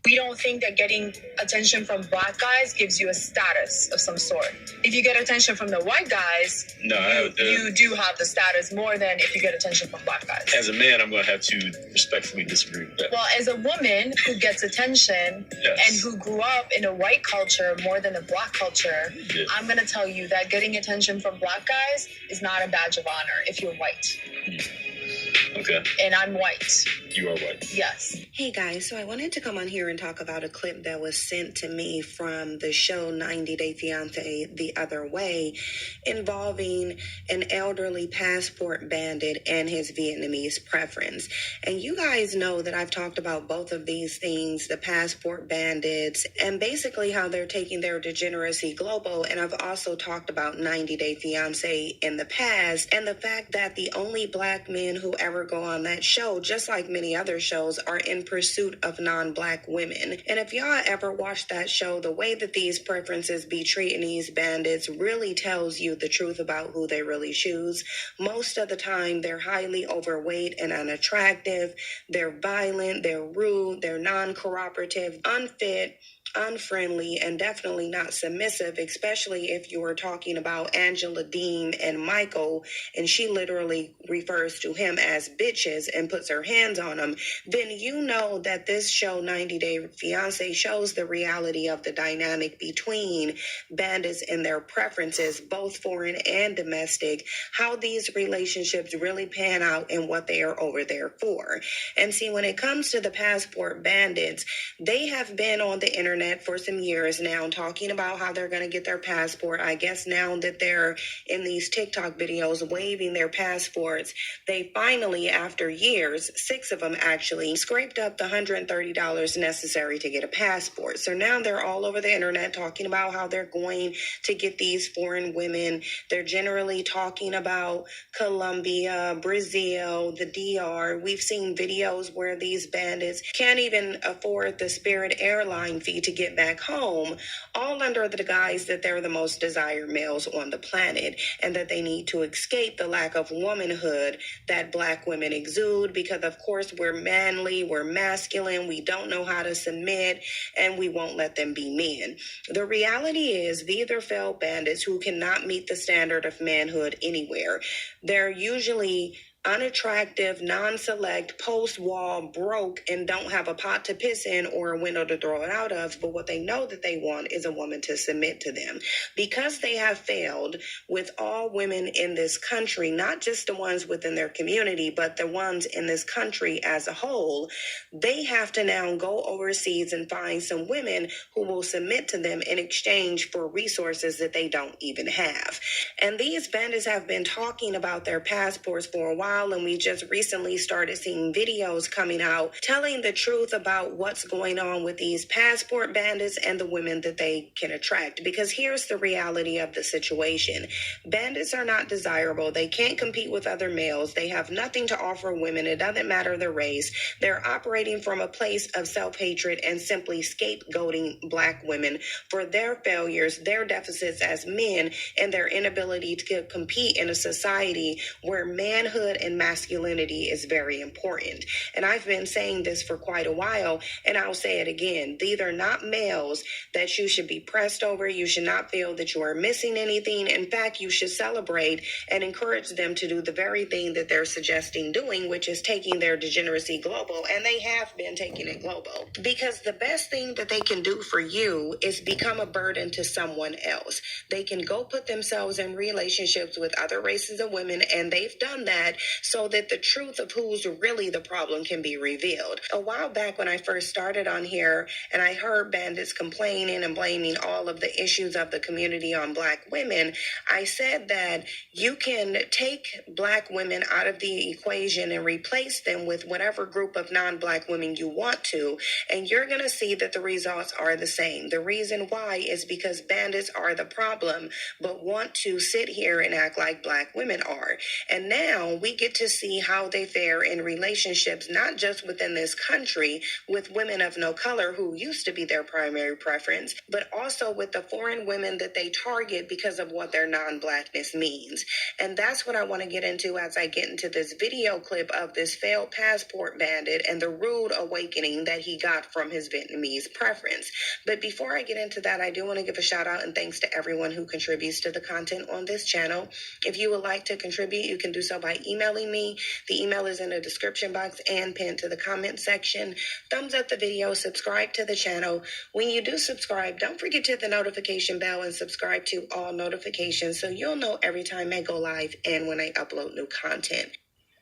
We don't think that getting attention from black guys gives you a status of some sort. If you get attention from the white guys, you do have the status more than if you get attention from black guys. As a man, I'm going to have to respectfully disagree with that. Well, as a woman who gets attention and who grew up in a white culture more than a black culture, I'm going to tell you that getting attention from black guys is not a badge of honor if you're white. Okay. And I'm white. You are white. Yes. Hey guys, so I wanted to come on here and talk about a clip that was sent to me from the show 90 Day Fiance The Other Way, involving an elderly passport bandit and his Vietnamese preference. And you guys know that I've talked about both of these things, the passport bandits, and basically how they're taking their degeneracy global. And I've also talked about 90 Day Fiance in the past, and the fact that the only black men who ever go on that show, just like many other shows, are in pursuit of non-black women. And if y'all ever watch that show, the way that these preferences be treating these bandits really tells you the truth about who they really choose. Most of the time, they're highly overweight and unattractive. They're violent, they're rude, they're non-cooperative, unfit, unfriendly, and definitely not submissive, especially if you are talking about Angela Deem and Michael, and she literally refers to him as bitches and puts her hands on him. Then you know that this show 90 Day Fiance shows the reality of the dynamic between bandits and their preferences, both foreign and domestic, how these relationships really pan out and what they are over there for. And see, when it comes to the passport bandits, they have been on the internet for some years now talking about how they're going to get their passport. I guess now that they're in these TikTok videos waving their passports, they finally, after years, 6 of them actually, scraped up the $130 necessary to get a passport. So now they're all over the internet talking about how they're going to get these foreign women. They're generally talking about Colombia, Brazil, the DR. We've seen videos where these bandits can't even afford the Spirit airline fee to get back home, all under the guise that they're the most desired males on the planet and that they need to escape the lack of womanhood that black women exude, because of course we're manly, we're masculine, we don't know how to submit, and we won't let them be men. The reality is these are failed bandits who cannot meet the standard of manhood anywhere. They're usually unattractive, non-select, post-wall, broke, and don't have a pot to piss in or a window to throw it out of. But what they know that they want is a woman to submit to them. Because they have failed with all women in this country, not just the ones within their community, but the ones in this country as a whole, they have to now go overseas and find some women who will submit to them in exchange for resources that they don't even have. And these bandits have been talking about their passports for a while, and we just recently started seeing videos coming out telling the truth about what's going on with these passport bandits and the women that they can attract. Because here's the reality of the situation. Bandits are not desirable. They can't compete with other males. They have nothing to offer women. It doesn't matter their race. They're operating from a place of self-hatred and simply scapegoating black women for their failures, their deficits as men, and their inability to compete in a society where manhood and masculinity is very important. And I've been saying this for quite a while, and I'll say it again. These are not males that you should be pressed over. You should not feel that you are missing anything. In fact, you should celebrate and encourage them to do the very thing that they're suggesting doing, which is taking their degeneracy global. And they have been taking it global. Because the best thing that they can do for you is become a burden to someone else. They can go put themselves in relationships with other races of women, and they've done that so that the truth of who's really the problem can be revealed. A while back when I first started on here and I heard bandits complaining and blaming all of the issues of the community on black women, I said that you can take black women out of the equation and replace them with whatever group of non-black women you want to, and you're going to see that the results are the same. The reason why is because bandits are the problem, but want to sit here and act like black women are. And now we get to see how they fare in relationships, not just within this country with women of no color who used to be their primary preference, but also with the foreign women that they target because of what their non-blackness means. And that's what I want to get into as I get into this video clip of this failed passport bandit and the rude awakening that he got from his Vietnamese preference. But before I get into that, I do want to give a shout out and thanks to everyone who contributes to the content on this channel. If you would like to contribute, you can do so by emailing me. The email is in the description box and pinned to the comment section. Thumbs up the video, subscribe to the channel. When you do subscribe, don't forget to hit the notification bell and subscribe to all notifications so you'll know every time I go live and when I upload new content.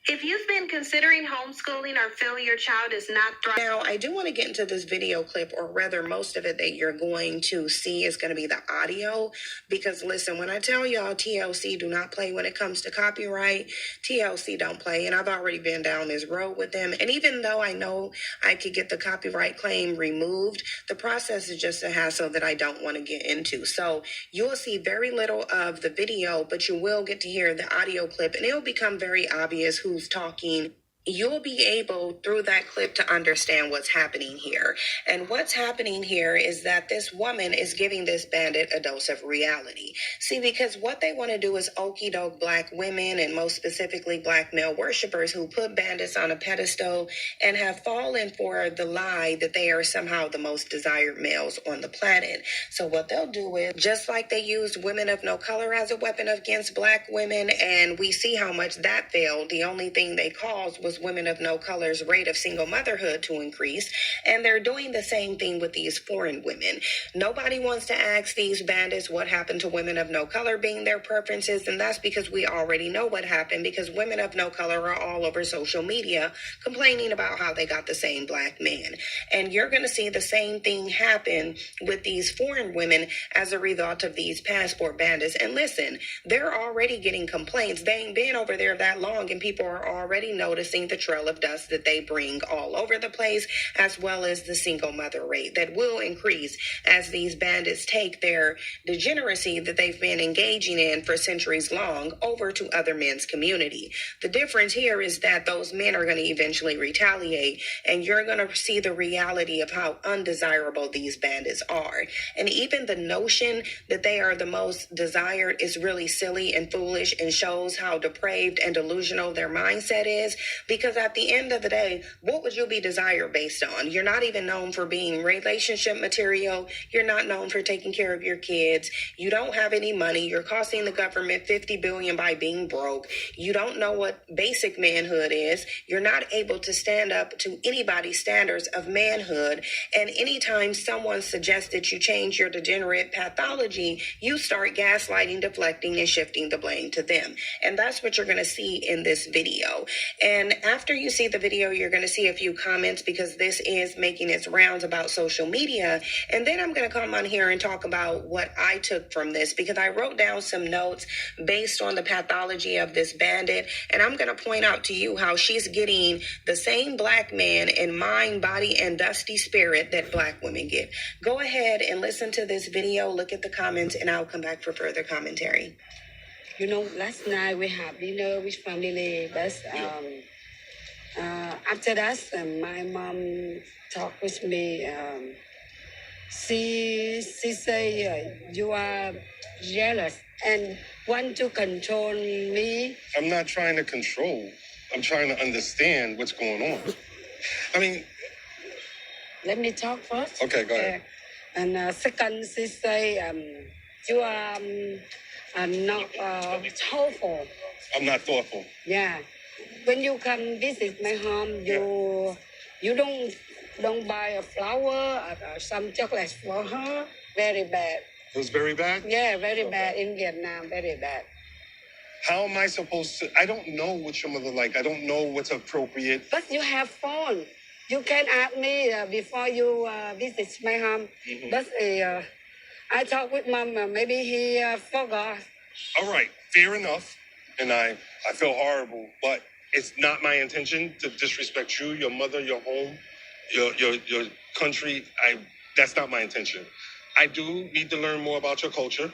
If you've been considering homeschooling or feel your child is not thriving. Now, I do want to get into this video clip, or rather most of it that you're going to see is going to be the audio. Because listen, when I tell y'all TLC do not play when it comes to copyright, TLC don't play. And I've already been down this road with them. And even though I know I could get the copyright claim removed, the process is just a hassle that I don't want to get into. So you'll see very little of the video, but you will get to hear the audio clip. And it'll become very obvious who's talking. You'll be able, through that clip, to understand what's happening here. And what's happening here is that this woman is giving this bandit a dose of reality. See, because what they want to do is okie doke black women, and most specifically black male worshipers who put bandits on a pedestal and have fallen for the lie that they are somehow the most desired males on the planet. So what they'll do is, just like they used women of no color as a weapon against black women, and we see how much that failed, the only thing they caused was women of no color's rate of single motherhood to increase, and they're doing the same thing with these foreign women. Nobody wants to ask these bandits what happened to women of no color being their preferences, and that's because we already know what happened, because women of no color are all over social media complaining about how they got the same black man. And you're going to see the same thing happen with these foreign women as a result of these passport bandits. And listen, they're already getting complaints. They ain't been over there that long, and people are already noticing the trail of dust that they bring all over the place, as well as the single mother rate that will increase as these bandits take their degeneracy that they've been engaging in for centuries long over to other men's community. The difference here is that those men are going to eventually retaliate, and you're going to see the reality of how undesirable these bandits are. And even the notion that they are the most desired is really silly and foolish, and shows how depraved and delusional their mindset is. Because at the end of the day, what would you be desired based on? You're not even known for being relationship material. You're not known for taking care of your kids. You don't have any money. You're costing the government $50 billion by being broke. You don't know what basic manhood is. You're not able to stand up to anybody's standards of manhood. And anytime someone suggests that you change your degenerate pathology, you start gaslighting, deflecting, and shifting the blame to them. And that's what you're going to see in this video. And after you see the video, you're going to see a few comments, because this is making its rounds about social media. And then I'm going to come on here and talk about what I took from this, because I wrote down some notes based on the pathology of this bandit. And I'm going to point out to you how she's getting the same black man in mind, body, and dusty spirit that black women get. Go ahead and listen to this video, look at the comments, and I'll come back for further commentary. You know, last night we have dinner with family. That's after that, my mom talked with me. She say you are jealous and want to control me. I'm not trying to control. I'm trying to understand what's going on. I mean, let me talk first. Okay, go ahead. And second, she say you are not thoughtful. I'm not thoughtful. Yeah. When you come visit my home, you don't buy a flower or some chocolates for her. Very bad. It was very bad? Yeah, very bad in Vietnam. Very bad. How am I supposed to? I don't know what your mother like. I don't know what's appropriate. But you have phone. You can ask me before you visit my home. Mm-hmm. But I talked with mom. Maybe he forgot. All right, fair enough. And I feel horrible, but it's not my intention to disrespect you, your mother, your home, your country. That's not my intention. I do need to learn more about your culture.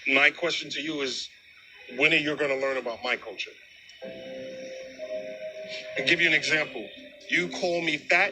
My question to you is, when are you going to learn about my culture? And give you an example. You call me fat,